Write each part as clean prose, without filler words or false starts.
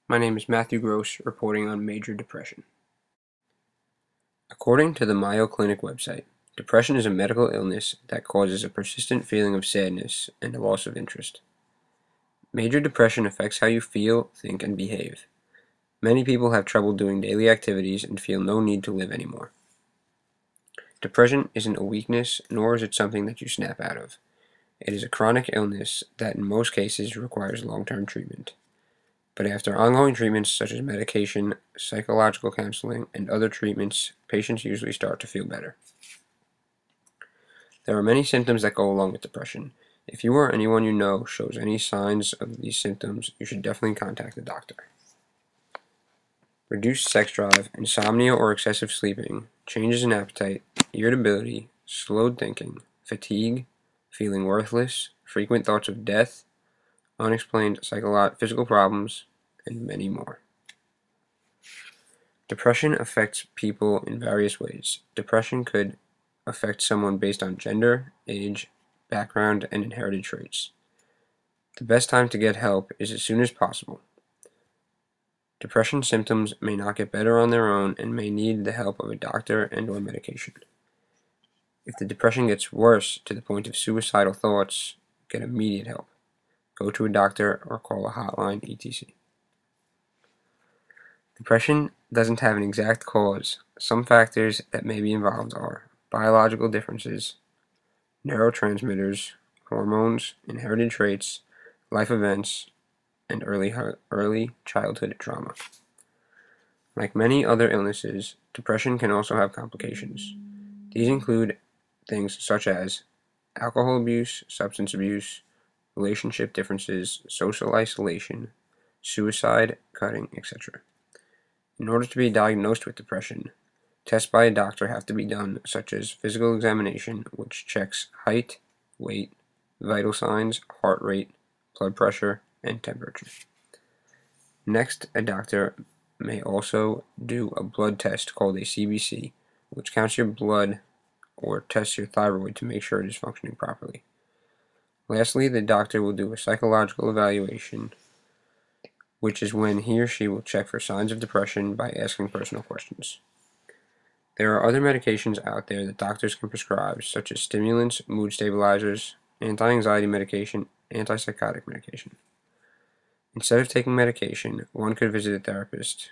My name is Matthew Gross, reporting on major depression. According to the Mayo Clinic website, depression is a medical illness that causes a persistent feeling of sadness and a loss of interest. Major depression affects how you feel, think, and behave. Many people have trouble doing daily activities and feel no need to live anymore. Depression isn't a weakness, nor is it something that you snap out of. It is a chronic illness that in most cases requires long-term treatment. But after ongoing treatments such as medication, psychological counseling, and other treatments, patients usually start to feel better. There are many symptoms that go along with depression. If you or anyone you know shows any signs of these symptoms, you should definitely contact a doctor. Reduced sex drive, insomnia or excessive sleeping, changes in appetite, irritability, slowed thinking, fatigue, feeling worthless, frequent thoughts of death, unexplained physical problems, and many more. Depression affects people in various ways. Depression could affect someone based on gender, age, background, and inherited traits. The best time to get help is as soon as possible. Depression symptoms may not get better on their own and may need the help of a doctor and/or medication. If the depression gets worse to the point of suicidal thoughts, get immediate help. Go to a doctor or call a hotline, etc. Depression doesn't have an exact cause. Some factors that may be involved are biological differences, neurotransmitters, hormones, inherited traits, life events, and early childhood trauma. Like many other illnesses, depression can also have complications. These include things such as alcohol abuse, substance abuse, relationship differences, social isolation, suicide, cutting, etc. In order to be diagnosed with depression, tests by a doctor have to be done, such as physical examination, which checks height, weight, vital signs, heart rate, blood pressure, and temperature. Next, a doctor may also do a blood test called a CBC, which counts your blood or tests your thyroid to make sure it is functioning properly. Lastly, the doctor will do a psychological evaluation, which is when he or she will check for signs of depression by asking personal questions. There are other medications out there that doctors can prescribe, such as stimulants, mood stabilizers, anti-anxiety medication, antipsychotic medication. Instead of taking medication, one could visit a therapist.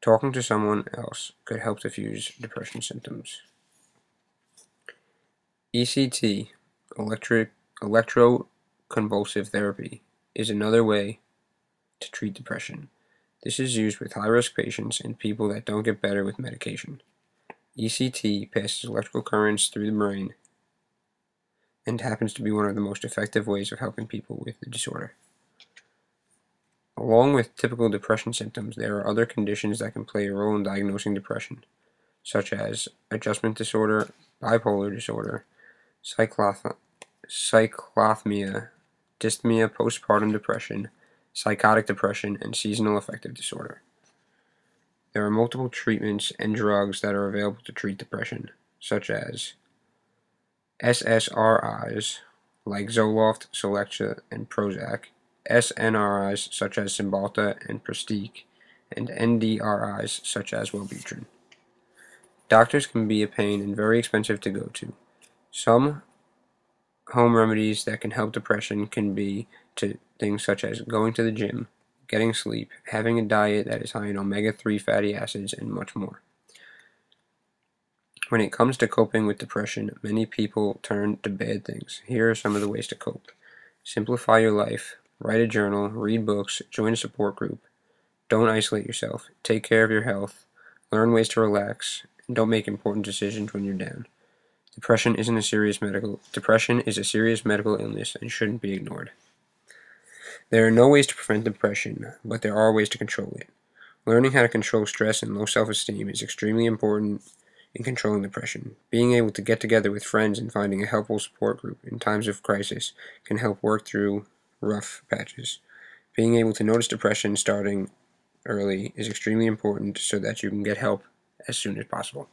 Talking to someone else could help diffuse depression symptoms. ECT, electroconvulsive therapy, is another way to treat depression. This is used with high-risk patients and people that don't get better with medication. ECT passes electrical currents through the brain and happens to be one of the most effective ways of helping people with the disorder. Along with typical depression symptoms, there are other conditions that can play a role in diagnosing depression, such as adjustment disorder, bipolar disorder, cyclothymia, dysthymia, postpartum depression, psychotic depression, and seasonal affective disorder. There are multiple treatments and drugs that are available to treat depression, such as SSRIs like Zoloft, Celexa, and Prozac, SNRIs such as Cymbalta and Pristiq, and NDRIs such as Wellbutrin. Doctors can be a pain and very expensive to go to. Some home remedies that can help depression can be things such as going to the gym, getting sleep, having a diet that is high in omega-3 fatty acids, and much more. When it comes to coping with depression, many people turn to bad things. Here are some of the ways to cope. Simplify your life, write a journal, read books, join a support group. Don't isolate yourself, take care of your health, learn ways to relax, and don't make important decisions when you're down. Depression is a serious medical illness and shouldn't be ignored. There are no ways to prevent depression, but there are ways to control it. Learning how to control stress and low self-esteem is extremely important in controlling depression. Being able to get together with friends and finding a helpful support group in times of crisis can help work through rough patches. Being able to notice depression starting early is extremely important so that you can get help as soon as possible.